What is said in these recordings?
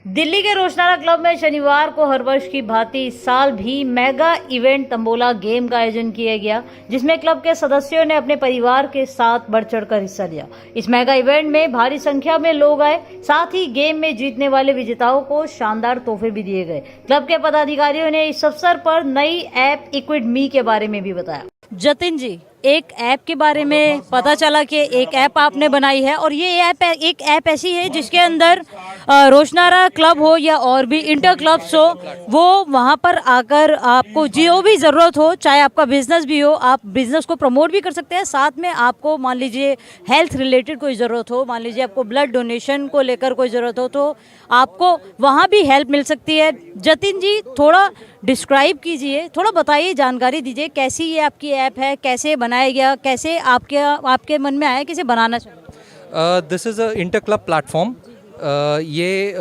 दिल्ली के रोशनारा क्लब में शनिवार को हर वर्ष की भांति इस साल भी मेगा इवेंट तंबोला गेम का आयोजन किया गया, जिसमें क्लब के सदस्यों ने अपने परिवार के साथ बढ़ चढ़कर हिस्सा लिया। इस मेगा इवेंट में भारी संख्या में लोग आए, साथ ही गेम में जीतने वाले विजेताओं को शानदार तोहफे भी दिए गए। क्लब के पदाधिकारियों ने इस अवसर पर नई ऐप इक्विट मी के बारे में भी बताया। जतिन जी, एक ऐप के बारे में पता चला कि एक ऐप आपने बनाई है, और ये ऐप एक ऐप ऐसी है जिसके अंदर रोशनारा क्लब हो या और भी इंटर क्लब्स हो, वो वहाँ पर आकर आपको जो भी ज़रूरत हो, चाहे आपका बिजनेस भी हो, आप बिजनेस को प्रमोट भी कर सकते हैं। साथ में आपको मान लीजिए हेल्थ रिलेटेड कोई ज़रूरत हो, मान लीजिए आपको ब्लड डोनेशन को लेकर कोई ज़रूरत हो, तो आपको वहाँ भी हेल्प मिल सकती है। जतिन जी, थोड़ा डिस्क्राइब कीजिए, थोड़ा बताइए, जानकारी दीजिए, कैसी ये आपकी ऐप है, कैसे बनाया गया, कैसे आपके मन में आया कि इसे बनाना चाहिए। This is a inter club platform. ये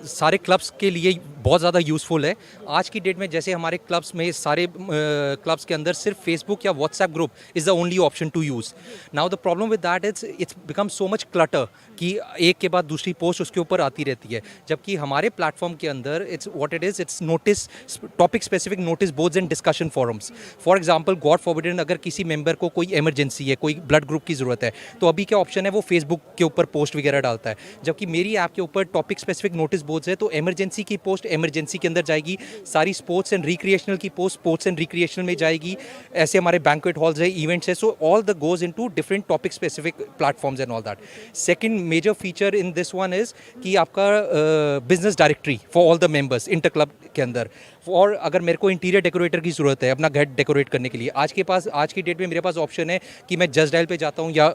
सारे क्लब्स के लिए बहुत ज़्यादा यूज़फुल है। आज की डेट में जैसे हमारे क्लब्स में सारे क्लब्स के अंदर सिर्फ फेसबुक या WhatsApp group is the only option to use. Now the problem with that it's become so much clutter कि एक के बाद दूसरी पोस्ट उसके ऊपर आती रहती है, जबकि हमारे प्लेटफॉर्म के अंदर it's what it is, it's notice, topic specific notice boards and discussion forums. For example, God forbidden, अगर किसी मेंबर को कोई इमरजेंसी है, कोई ब्लड ग्रुप की ज़रूरत है, तो अभी क्या ऑप्शन है, वो फेसबुक के ऊपर पोस्ट वगैरह डालता है। जबकि मेरी ऐप के ऊपर टॉपिक स्पेसिफिक नोटिस बोर्ड्स है, तो इमरजेंसी की पोस्ट इमरजेंसी के अंदर जाएगी, सारी स्पोर्ट्स एंड रिक्रिएशनल की पोस्ट स्पोर्ट्स एंड रिक्रिएशनल में जाएगी। ऐसे हमारे बैंक्वेट हॉल्स है, इवेंट्स है, so all the goes into different topic specific platforms and all that. Second major feature in this one is कि आपका business directory for all the members inter club के अंदर। और अगर मेरे को इंटीरियर डेकोरेटर की ज़रूरत है अपना घर डेकोरेट करने के लिए, आज की डेट में मेरे पास ऑप्शन है कि मैं जस्ट डायल पे जाता हूँ या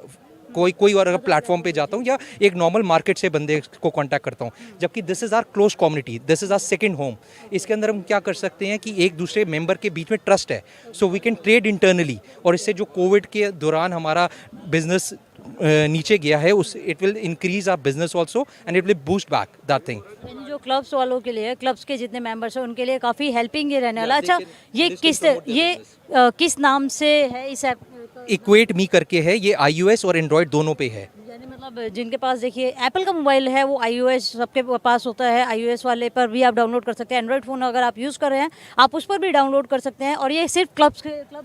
कोई और अगर प्लेटफॉर्म पे जाता हूँ या एक नॉर्मल मार्केट से बंदे को कांटेक्ट करता हूँ। जबकि this is our close community, this is our second home. इसके अंदर हम क्या कर सकते हैं कि एक दूसरे मेंबर के बीच में ट्रस्ट है, so we can trade internally. और इससे जो कोविड के दौरान हमारा बिजनेस नीचे गया है, उस it will increase our business also and it will boost back that thing. जो क्लब्स वालों के लिए, क्लब्स के जितने मेंबर्स हैं उनके लिए काफ़ी हेल्पिंग ये रहने वाला। अच्छा, ये किस नाम से है इस ऐप? इक्वेट मी करके है, ये iOS और एंड्रॉयड दोनों पे है। यानी मतलब जिनके पास देखिए एप्पल का मोबाइल है वो iOS सबके पास होता है, iOS वाले पर भी आप डाउनलोड कर सकते हैं। एंड्रॉयड फ़ोन अगर आप यूज़ कर रहे हैं आप उस पर भी डाउनलोड कर सकते हैं, और ये सिर्फ क्लब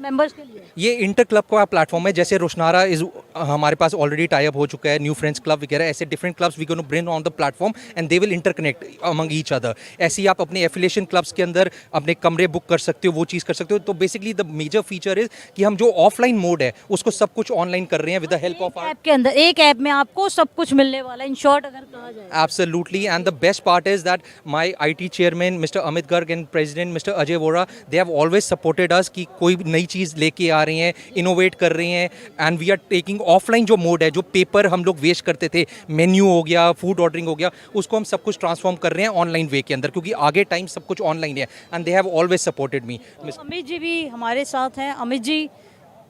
मेंबर्स के लिए। ये इंटर क्लब का प्लेटफॉर्म है। जैसे रोशनारा इज हमारे पास ऑलरेडी टाई अप हो चुका है, न्यू फ्रेंड्स क्लब वगैरह, ऐसे different clubs we gonna bring on the platform and they will interconnect among each other. ऐसे ही आप अपने एफिलिएशन क्लब्स के अंदर अपने कमरे बुक कर सकते हो, वो चीज़ कर सकते हो। तो basically the major feature is कि हम जो ऑफलाइन मोड है उसको सब कुछ ऑनलाइन कर रहे हैं with the help of app के अंदर, एक ऐप में आपको सब कुछ मिलने वाला है, इन शॉर्ट अगर कहा जाए। Absolutely, and the best part is that my IT chairman Mr. Amit Garg and President Mr. Ajay Vora, they have always supported us कि कोई नई चीज़ लेके आ रही हैं, इनोवेट कर रही हैं, and we are taking offline जो मोड है, जो पेपर हम लोग वेस्ट करते थे, मेन्यू हो गया, फूड ऑर्डरिंग हो गया, उसको हम सब कुछ ट्रांसफॉर्म कर रहे हैं ऑनलाइन वे के अंदर, क्योंकि आगे टाइम सब कुछ ऑनलाइन है, and they have always supported me. Amit ji भी हमारे साथ हैं। अमित जी,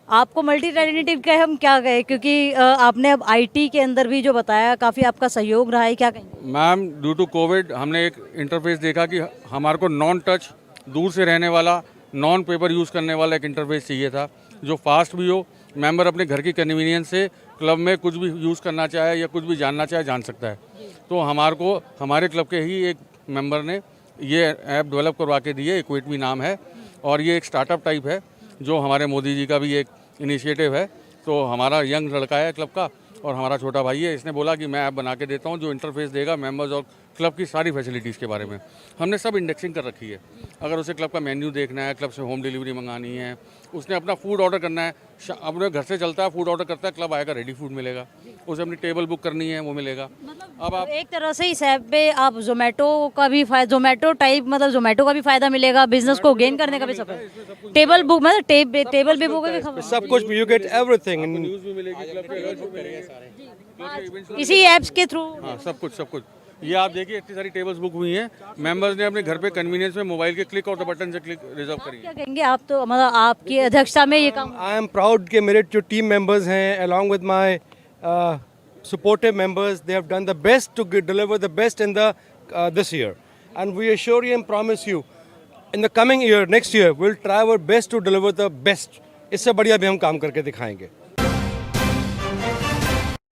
आपको मल्टी टैलेंटेड का हम क्या कहें, क्योंकि आपने अब आईटी के अंदर भी जो बताया, काफ़ी आपका सहयोग रहा है, क्या कहेंगे? मैम, ड्यू टू कोविड हमने एक इंटरफेस देखा कि हमारे को नॉन टच, दूर से रहने वाला, नॉन पेपर यूज़ करने वाला एक इंटरफेस चाहिए था जो फास्ट भी हो, मेंबर अपने घर की कन्वीनियंस से क्लब में कुछ भी यूज़ करना चाहे या कुछ भी जानना चाहे जान सकता है। तो हमारे क्लब के ही एक मेंबर ने ये ऐप डेवलप करवा के दी है, इक्विट मी नाम है, और ये एक स्टार्टअप टाइप है जो हमारे मोदी जी का भी एक इनिशिएटिव है। तो हमारा यंग लड़का है क्लब का और हमारा छोटा भाई है, इसने बोला कि मैं ऐप बना के देता हूँ जो इंटरफेस देगा मेंबर्स और क्लब की सारी फैसिलिटीज़ के बारे में। हमने सब इंडेक्सिंग कर रखी है। अगर उसे क्लब का मेन्यू देखना है, क्लब से होम डिलीवरी मंगानी है, उसने अपना फूड ऑर्डर करना है, अपने घर से चलता है, फूड ऑर्डर करता है, क्लब आएगा, रेडी फूड मिलेगा, उसे अपनी टेबल बुक करनी है वो मिलेगा। अब आप एक तरह से इस ऐप पे आप जोमेटो का भी जोमेटो का भी फायदा मिलेगा, बिजनेस को गेन करने का भी सब है। टेबल बुक मतलब टेबल भी बुक है, सब कुछ, यू गेट एवरीथिंग न्यूज़ भी मिलेगी क्लब के इसी ऐप्स के थ्रू। हाँ, सब कुछ। ये आप देखिए, इतनी सारी टेबल्स बुक हुई हैं, मेंबर्स ने अपने घर पे कन्वीनियंस में मोबाइल के क्लिक और द बटन से क्लिक रिजर्व करी। क्या कहेंगे आप, तो मतलब आपकी अध्यक्षता में ये काम? आई एम प्राउड कि मेरे जो टीम मेंबर्स हैं, along with my supportive members, they have done the best to deliver the best in the this year, and we assure you and promise you in the coming year, next year, we'll try our best to deliver the best. इससे बढ़िया भी हम काम करके दिखाएंगे।